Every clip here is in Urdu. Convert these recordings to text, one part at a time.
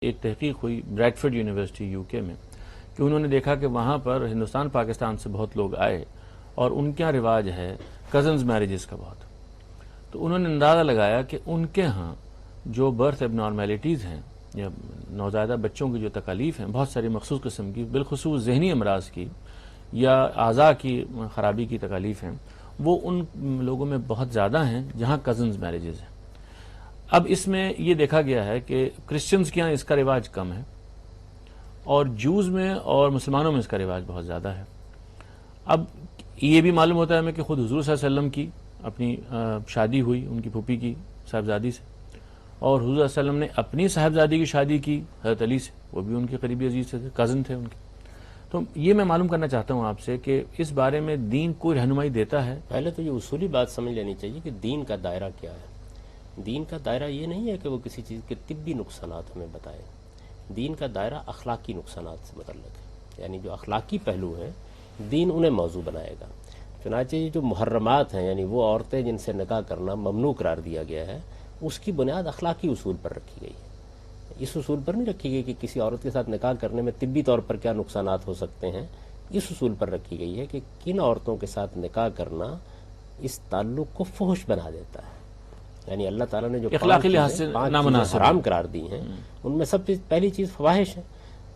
ایک تحقیق ہوئی بریڈفورڈ یونیورسٹی UK میں کہ انہوں نے دیکھا کہ وہاں پر ہندوستان پاکستان سے بہت لوگ آئے اور ان کا رواج ہے کزنز میرجز کا بہت. تو انہوں نے اندازہ لگایا کہ ان کے ہاں جو برتھ اب نارمیلٹیز ہیں یا نوزائیدہ بچوں کی جو تکالیف ہیں بہت ساری مخصوص قسم کی بالخصوص ذہنی امراض کی یا اعضاء کی خرابی کی تکالیف ہیں وہ ان لوگوں میں بہت زیادہ ہیں جہاں کزنز میرجز ہیں. اب اس میں یہ دیکھا گیا ہے کہ کرسچنز کے یہاں اس کا رواج کم ہے اور جوز میں اور مسلمانوں میں اس کا رواج بہت زیادہ ہے. اب یہ بھی معلوم ہوتا ہے ہمیں کہ خود حضور صلی اللہ علیہ وسلم کی اپنی شادی ہوئی ان کی پھوپھی کی صاحبزادی سے اور حضور صلی اللہ علیہ وسلم نے اپنی صاحبزادی کی شادی کی حضرت علی سے, وہ بھی ان کے قریبی عزیز تھے, کزن تھے ان کے. تو یہ میں معلوم کرنا چاہتا ہوں آپ سے کہ اس بارے میں دین کوئی رہنمائی دیتا ہے؟ پہلے تو یہ اصولی بات سمجھ لینی چاہیے کہ دین کا دائرہ کیا ہے. دین کا دائرہ یہ نہیں ہے کہ وہ کسی چیز کے طبی نقصانات ہمیں بتائے. دین کا دائرہ اخلاقی نقصانات سے متعلق ہے, یعنی جو اخلاقی پہلو ہیں دین انہیں موضوع بنائے گا. چنانچہ یہ جو محرمات ہیں یعنی وہ عورتیں جن سے نکاح کرنا ممنوع قرار دیا گیا ہے اس کی بنیاد اخلاقی اصول پر رکھی گئی ہے. اس اصول پر نہیں رکھی گئی کہ کسی عورت کے ساتھ نکاح کرنے میں طبی طور پر کیا نقصانات ہو سکتے ہیں. اس اصول پر رکھی گئی ہے کہ کن عورتوں کے ساتھ نکاح کرنا اس تعلق کو فحش بنا دیتا ہے. یعنی اللہ تعالیٰ نے جو اخلاقی لحاظ سے نامناسب حرام قرار دی ہیں ان میں سب پہلی چیز فواحش ہے.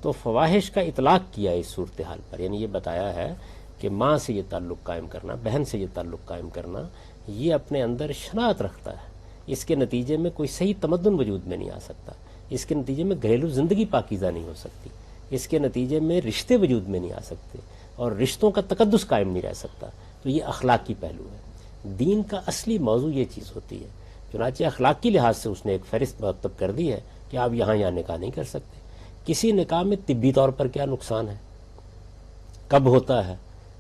تو فواحش کا اطلاق کیا اس صورتحال پر, یعنی یہ بتایا ہے کہ ماں سے یہ تعلق قائم کرنا, بہن سے یہ تعلق قائم کرنا, یہ اپنے اندر شناعت رکھتا ہے. اس کے نتیجے میں کوئی صحیح تمدن وجود میں نہیں آ سکتا. اس کے نتیجے میں گھریلو زندگی پاکیزہ نہیں ہو سکتی. اس کے نتیجے میں رشتے وجود میں نہیں آ سکتے اور رشتوں کا تقدس قائم نہیں رہ سکتا. تو یہ اخلاقی پہلو ہے. دین کا اصلی موضوع یہ چیز ہوتی ہے. چنانچہ اخلاقی لحاظ سے اس نے ایک فہرست مرتب کر دی ہے کہ آپ یہاں نکاح نہیں کر سکتے. کسی نکاح میں طبی طور پر کیا نقصان ہے, کب ہوتا ہے,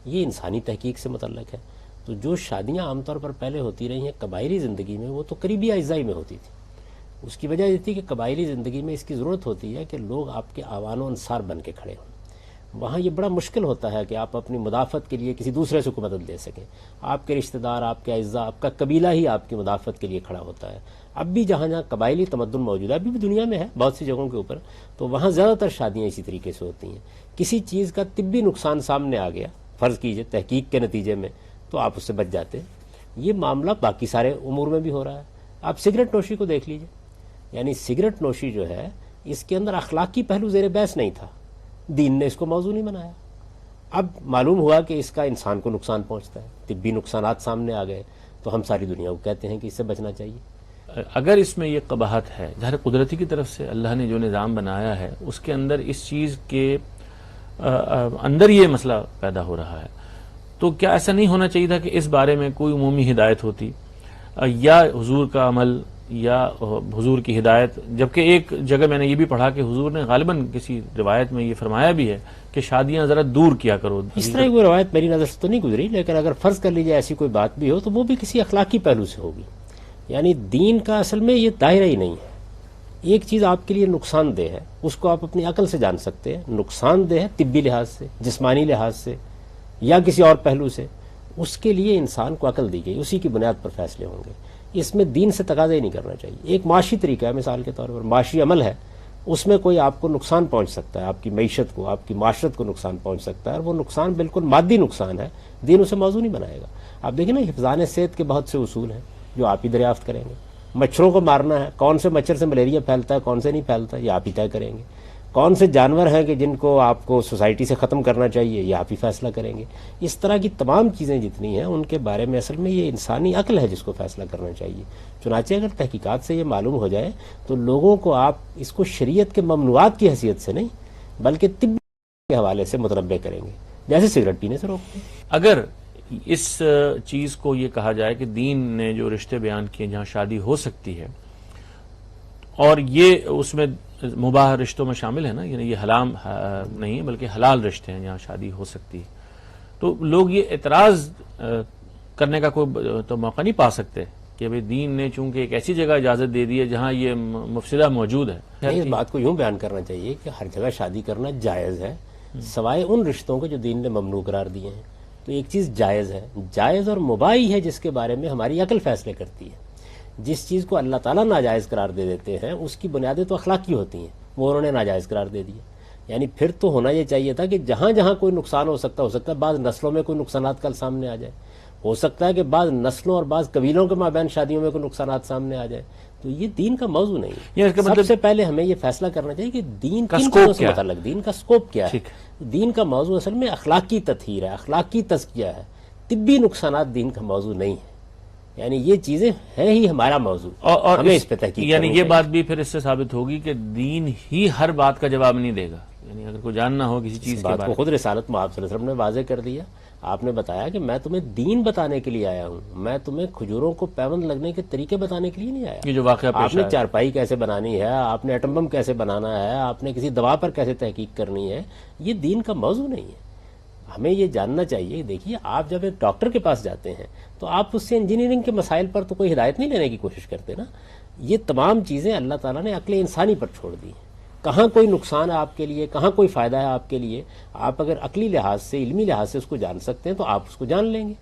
یہ انسانی تحقیق سے متعلق ہے. تو جو شادیاں عام طور پر پہلے ہوتی رہی ہیں قبائلی زندگی میں وہ تو قریبی اجزائی میں ہوتی تھی. اس کی وجہ یہ تھی کہ قبائلی زندگی میں اس کی ضرورت ہوتی ہے کہ لوگ آپ کے آوان و انصار بن کے کھڑے ہوں. وہاں یہ بڑا مشکل ہوتا ہے کہ آپ اپنی مدافعت کے لیے کسی دوسرے سے کو مدد لے سکیں. آپ کے رشتہ دار, آپ کے اعزاء, آپ کا قبیلہ ہی آپ کی مدافعت کے لیے کھڑا ہوتا ہے. اب بھی جہاں جہاں قبائلی تمدن موجود ہے, ابھی بھی دنیا میں ہے بہت سی جگہوں کے اوپر, تو وہاں زیادہ تر شادیاں اسی طریقے سے ہوتی ہیں. کسی چیز کا طبی نقصان سامنے آ گیا فرض کیجئے تحقیق کے نتیجے میں, تو آپ اس سے بچ جاتے ہیں. یہ معاملہ باقی سارے امور میں بھی ہو رہا ہے. آپ سگریٹ نوشی کو دیکھ لیجئے, یعنی سگریٹ نوشی جو ہے اس کے اندر اخلاقی پہلو زیر بحث نہیں تھا, دین نے اس کو موضوع نہیں بنایا. اب معلوم ہوا کہ اس کا انسان کو نقصان پہنچتا ہے, طبی نقصانات سامنے آ گئے, تو ہم ساری دنیا کو کہتے ہیں کہ اس سے بچنا چاہیے. اگر اس میں یہ قباحت ہے, ظاہر قدرتی کی طرف سے اللہ نے جو نظام بنایا ہے اس کے اندر اس چیز کے اندر یہ مسئلہ پیدا ہو رہا ہے, تو کیا ایسا نہیں ہونا چاہیے تھا کہ اس بارے میں کوئی عمومی ہدایت ہوتی یا حضور کا عمل یا حضور کی ہدایت؟ جبکہ ایک جگہ میں نے یہ بھی پڑھا کہ حضور نے غالباً کسی روایت میں یہ فرمایا بھی ہے کہ شادیاں ذرا دور کیا کرو. اس طرح کی کوئی روایت میری نظر سے تو نہیں گزری, لیکن اگر فرض کر لیجیے ایسی کوئی بات بھی ہو تو وہ بھی کسی اخلاقی پہلو سے ہوگی. یعنی دین کا اصل میں یہ دائرہ ہی نہیں ہے. ایک چیز آپ کے لیے نقصان دہ ہے اس کو آپ اپنی عقل سے جان سکتے ہیں, نقصان دہ ہے طبی لحاظ سے, جسمانی لحاظ سے یا کسی اور پہلو سے, اس کے لیے انسان کو عقل دی گئی, اسی کی بنیاد پر فیصلے ہوں گے. اس میں دین سے تقاضا ہی نہیں کرنا چاہیے. ایک معاشی طریقہ ہے, مثال کے طور پر معاشی عمل ہے, اس میں کوئی آپ کو نقصان پہنچ سکتا ہے, آپ کی معیشت کو, آپ کی معاشرت کو نقصان پہنچ سکتا ہے, اور وہ نقصان بالکل مادی نقصان ہے, دین اسے موضوع نہیں بنائے گا. آپ دیکھیں نا حفظان صحت کے بہت سے اصول ہیں جو آپ ہی دریافت کریں گے. مچھروں کو مارنا ہے, کون سے مچھر سے ملیریا پھیلتا ہے کون سے نہیں پھیلتا یہ آپ ہی طے کریں گے. کون سے جانور ہیں کہ جن کو آپ کو سوسائٹی سے ختم کرنا چاہیے یہ آپ ہی فیصلہ کریں گے. اس طرح کی تمام چیزیں جتنی ہیں ان کے بارے میں اصل میں یہ انسانی عقل ہے جس کو فیصلہ کرنا چاہیے. چنانچہ اگر تحقیقات سے یہ معلوم ہو جائے تو لوگوں کو آپ اس کو شریعت کے ممنوعات کی حیثیت سے نہیں بلکہ طب کے حوالے سے متنبع کریں گے, جیسے سگریٹ پینے سے روکتے ہیں. اگر اس چیز کو یہ کہا جائے کہ دین نے جو رشتے بیان کیے جہاں شادی ہو سکتی ہے اور یہ اس میں مباح رشتوں میں شامل ہے نا, یعنی یہ حرام نہیں ہے بلکہ حلال رشتے ہیں جہاں شادی ہو سکتی ہے, تو لوگ یہ اعتراض کرنے کا کوئی تو موقع نہیں پا سکتے کہ بھئی دین نے چونکہ ایک ایسی جگہ اجازت دے دی ہے جہاں یہ مفسدہ موجود ہے. اس بات کو یوں بیان کرنا چاہیے کہ ہر جگہ شادی کرنا جائز ہے سوائے ان رشتوں کو جو دین نے ممنوع قرار دیے ہیں. تو ایک چیز جائز ہے, جائز اور مباح ہے جس کے بارے میں ہماری عقل فیصلے کرتی ہے. جس چیز کو اللہ تعالیٰ ناجائز قرار دے دیتے ہیں اس کی بنیادیں تو اخلاقی ہوتی ہیں, وہ انہوں نے ناجائز قرار دے دیا. یعنی پھر تو ہونا یہ چاہیے تھا کہ جہاں جہاں کوئی نقصان ہو سکتا ہے بعض نسلوں میں کوئی نقصانات کل سامنے آ جائے, ہو سکتا ہے کہ بعض نسلوں اور بعض قبیلوں کے مابین شادیوں میں کوئی نقصانات سامنے آ جائے. تو یہ دین کا موضوع نہیں ہے. سب سے پہلے ہمیں یہ فیصلہ کرنا چاہیے کہ دین کن چیزوں سے متعلق, دین کا سکوپ کیا ہے. دین کا موضوع اصل میں اخلاقی تطہیر ہے, اخلاقی تزکیہ ہے. طبی نقصانات دین کا موضوع نہیں ہے. یعنی یہ چیزیں ہیں ہی ہمارا موضوع, اور ہمیں اس پہ تحقیق یعنی یہ بات بھی پھر اس سے ثابت ہوگی کہ دین ہی ہر بات کا جواب نہیں دے گا. یعنی اگر کوئی جاننا ہو کسی چیز کے بات کو خود رسالت میں آپ صلی اللہ علیہ وسلم نے واضح کر دیا. آپ نے بتایا کہ میں تمہیں دین بتانے کے لیے آیا ہوں, میں تمہیں کھجوروں کو پیوند لگنے کے طریقے بتانے کے لیے نہیں آیا. یہ جو واقعہ آپ نے چارپائی کیسے بنانی ہے, آپ نے ایٹم بم کیسے بنانا ہے, آپ نے کسی دوا پر کیسے تحقیق کرنی ہے, یہ دین کا موضوع نہیں ہے. ہمیں یہ جاننا چاہیے. دیکھیے آپ جب ایک ڈاکٹر کے پاس جاتے ہیں تو آپ اس سے انجینئرنگ کے مسائل پر تو کوئی ہدایت نہیں لینے کی کوشش کرتے نا. یہ تمام چیزیں اللہ تعالیٰ نے عقل انسانی پر چھوڑ دی. کہاں کوئی نقصان ہے آپ کے لیے, کہاں کوئی فائدہ ہے آپ کے لیے, آپ اگر عقلی لحاظ سے, علمی لحاظ سے اس کو جان سکتے ہیں تو آپ اس کو جان لیں گے.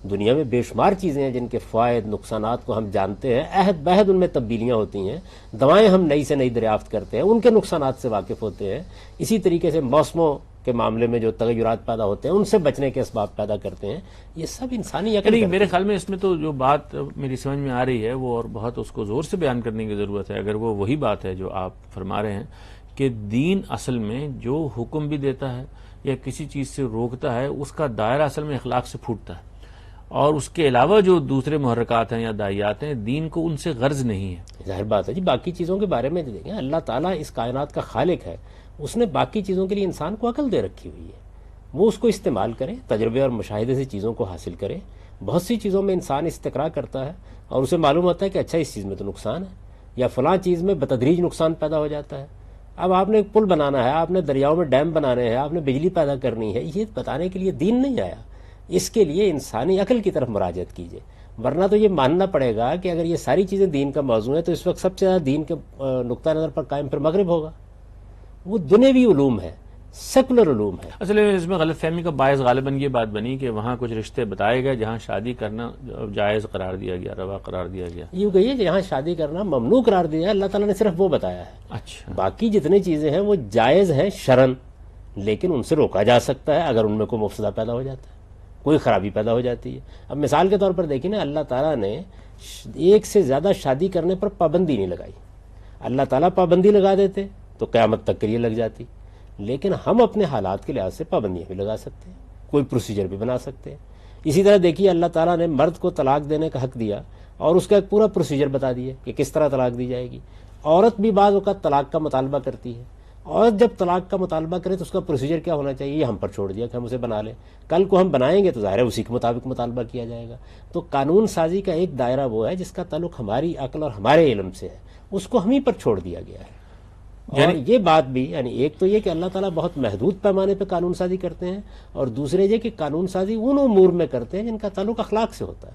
دنیا میں بے شمار چیزیں ہیں جن کے فوائد نقصانات کو ہم جانتے ہیں, عہد بہد ان میں تبدیلیاں ہوتی ہیں, دوائیں ہم نئی سے نئی دریافت کرتے ہیں, ان کے نقصانات سے واقف ہوتے ہیں. اسی طریقے سے موسموں کے معاملے میں جو تغیرات پیدا ہوتے ہیں ان سے بچنے کے اسباب پیدا کرتے ہیں. یہ سب انسانی عقل. میرے خیال میں اس میں تو جو بات میری سمجھ میں آ رہی ہے وہ اور بہت اس کو زور سے بیان کرنے کی ضرورت ہے. اگر وہ وہی بات ہے جو آپ فرما رہے ہیں کہ دین اصل میں جو حکم بھی دیتا ہے یا کسی چیز سے روکتا ہے اس کا دائرہ اصل میں اخلاق سے پھوٹتا ہے, اور اس کے علاوہ جو دوسرے محرکات ہیں یا داعیات ہیں دین کو ان سے غرض نہیں ہے. ظاہر بات ہے جی. باقی چیزوں کے بارے میں دیکھیں, اللہ تعالیٰ اس کائنات کا خالق ہے, اس نے باقی چیزوں کے لیے انسان کو عقل دے رکھی ہوئی ہے. وہ اس کو استعمال کرے, تجربے اور مشاہدے سے چیزوں کو حاصل کرے. بہت سی چیزوں میں انسان استقرا کرتا ہے اور اسے معلوم ہوتا ہے کہ اچھا اس چیز میں تو نقصان ہے, یا فلاں چیز میں بتدریج نقصان پیدا ہو جاتا ہے. اب آپ نے ایک پل بنانا ہے, آپ نے دریاؤں میں ڈیم بنانے ہیں, آپ نے بجلی پیدا کرنی ہے, یہ بتانے کے لیے دین نہیں آیا. اس کے لیے انسانی عقل کی طرف مراجعت کیجیے. ورنہ تو یہ ماننا پڑے گا کہ اگر یہ ساری چیزیں دین کا موضوع ہیں تو اس وقت سب سے زیادہ دین کے نقطہ نظر پر قائم پھر مغرب ہوگا. وہ دنیوی علوم ہے, سیکولر علوم ہے. اصل میں اس میں غلط فہمی کا باعث غالباً یہ بات بنی کہ وہاں کچھ رشتے بتائے گئے جہاں شادی کرنا جائز قرار دیا گیا, روا قرار دیا گیا. یوں کہیے کہ یہاں شادی کرنا ممنوع قرار دیا ہے, اللہ تعالیٰ نے صرف وہ بتایا ہے. اچھا, باقی جتنی چیزیں ہیں وہ جائز ہیں شرعن, لیکن ان سے روکا جا سکتا ہے اگر ان میں کوئی مفسدہ پیدا ہو جاتا ہے, کوئی خرابی پیدا ہو جاتی ہے. اب مثال کے طور پر دیکھیں نا, اللہ تعالیٰ نے ایک سے زیادہ شادی کرنے پر پابندی نہیں لگائی. اللہ تعالیٰ پابندی لگا دیتے تو قیامت تک کے لیے لگ جاتی, لیکن ہم اپنے حالات کے لحاظ سے پابندیاں بھی لگا سکتے ہیں, کوئی پروسیجر بھی بنا سکتے ہیں. اسی طرح دیکھیے اللہ تعالیٰ نے مرد کو طلاق دینے کا حق دیا اور اس کا ایک پورا پروسیجر بتا دیا کہ کس طرح طلاق دی جائے گی. عورت بھی بعض اوقات طلاق کا مطالبہ کرتی ہے, اور جب طلاق کا مطالبہ کرے تو اس کا پروسیجر کیا ہونا چاہیے یہ ہم پر چھوڑ دیا کہ ہم اسے بنا لیں. کل کو ہم بنائیں گے تو ظاہر ہے اسی کے مطابق مطالبہ کیا جائے گا. تو قانون سازی کا ایک دائرہ وہ ہے جس کا تعلق ہماری عقل اور ہمارے علم سے ہے, اس کو ہم ہی پر چھوڑ دیا گیا ہے. اور یہ بات بھی یعنی ایک تو یہ کہ اللہ تعالیٰ بہت محدود پیمانے پہ قانون سازی کرتے ہیں, اور دوسرے یہ کہ قانون سازی ان امور میں کرتے ہیں جن کا تعلق اخلاق سے ہوتا ہے.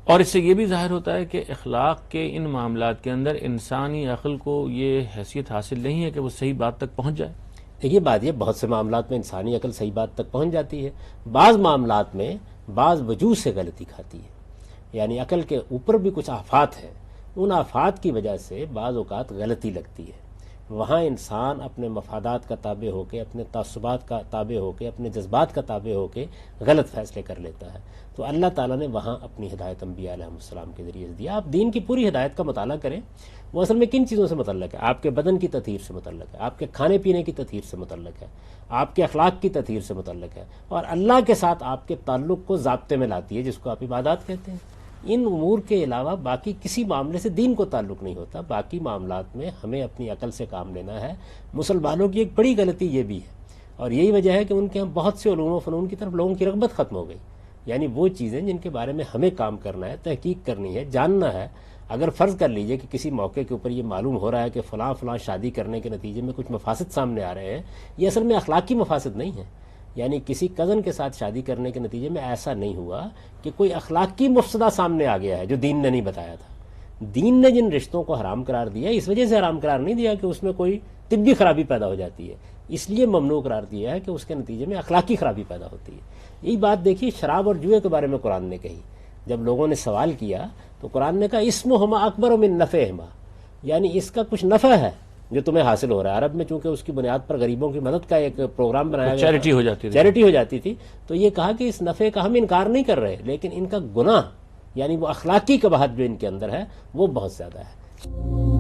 اور اس سے یہ بھی ظاہر ہوتا ہے کہ اخلاق کے ان معاملات کے اندر انسانی عقل کو یہ حیثیت حاصل نہیں ہے کہ وہ صحیح بات تک پہنچ جائے. دیکھیے بات یہ, بہت سے معاملات میں انسانی عقل صحیح بات تک پہنچ جاتی ہے, بعض معاملات میں بعض وجوہ سے غلطی کھاتی ہے. یعنی عقل کے اوپر بھی کچھ آفات ہیں, ان آفات کی وجہ سے بعض اوقات غلطی لگتی ہے. وہاں انسان اپنے مفادات کا تابع ہو کے, اپنے تعصبات کا تابع ہو کے, اپنے جذبات کا تابع ہو کے غلط فیصلے کر لیتا ہے. تو اللہ تعالیٰ نے وہاں اپنی ہدایت انبیاء علیہ السلام کے ذریعے سے دیا. آپ دین کی پوری ہدایت کا مطالعہ کریں, وہ اصل میں کن چیزوں سے متعلق ہے؟ آپ کے بدن کی تطہیر سے متعلق ہے, آپ کے کھانے پینے کی تطہیر سے متعلق ہے, آپ کے اخلاق کی تطہیر سے متعلق ہے, اور اللہ کے ساتھ آپ کے تعلق کو ضابطے میں لاتی ہے جس کو آپ عبادات کہتے ہیں. ان امور کے علاوہ باقی کسی معاملے سے دین کو تعلق نہیں ہوتا. باقی معاملات میں ہمیں اپنی عقل سے کام لینا ہے. مسلمانوں کی ایک بڑی غلطی یہ بھی ہے, اور یہی وجہ ہے کہ ان کے ہم بہت سے علوم و فنون کی طرف لوگوں کی رغبت ختم ہو گئی. یعنی وہ چیزیں جن کے بارے میں ہمیں کام کرنا ہے, تحقیق کرنی ہے, جاننا ہے. اگر فرض کر لیجئے کہ کسی موقع کے اوپر یہ معلوم ہو رہا ہے کہ فلاں فلاں شادی کرنے کے نتیجے میں کچھ مفاسد سامنے آ رہے ہیں, یہ اصل میں اخلاقی مفاسد نہیں ہیں. یعنی کسی کزن کے ساتھ شادی کرنے کے نتیجے میں ایسا نہیں ہوا کہ کوئی اخلاقی مفسدہ سامنے آ گیا ہے جو دین نے نہیں بتایا تھا. دین نے جن رشتوں کو حرام قرار دیا اس وجہ سے حرام قرار نہیں دیا کہ اس میں کوئی طبی خرابی پیدا ہو جاتی ہے, اس لیے ممنوع قرار دیا ہے کہ اس کے نتیجے میں اخلاقی خرابی پیدا ہوتی ہے. یہی بات دیکھیے شراب اور جوئے کے بارے میں قرآن نے کہی. جب لوگوں نے سوال کیا تو قرآن نے کہا اسمہما اکبر من نفعہما, یعنی اس کا کچھ نفع ہے جو تمہیں حاصل ہو رہا ہے. عرب میں چونکہ اس کی بنیاد پر غریبوں کی مدد کا ایک پروگرام بنایا گیا، چیریٹی ہو جاتی تھی، چیریٹی ہو جاتی تھی. تو یہ کہا کہ اس نفع کا ہم انکار نہیں کر رہے، لیکن ان کا گناہ یعنی وہ اخلاقی قباحت جو ان کے اندر ہے وہ بہت زیادہ ہے.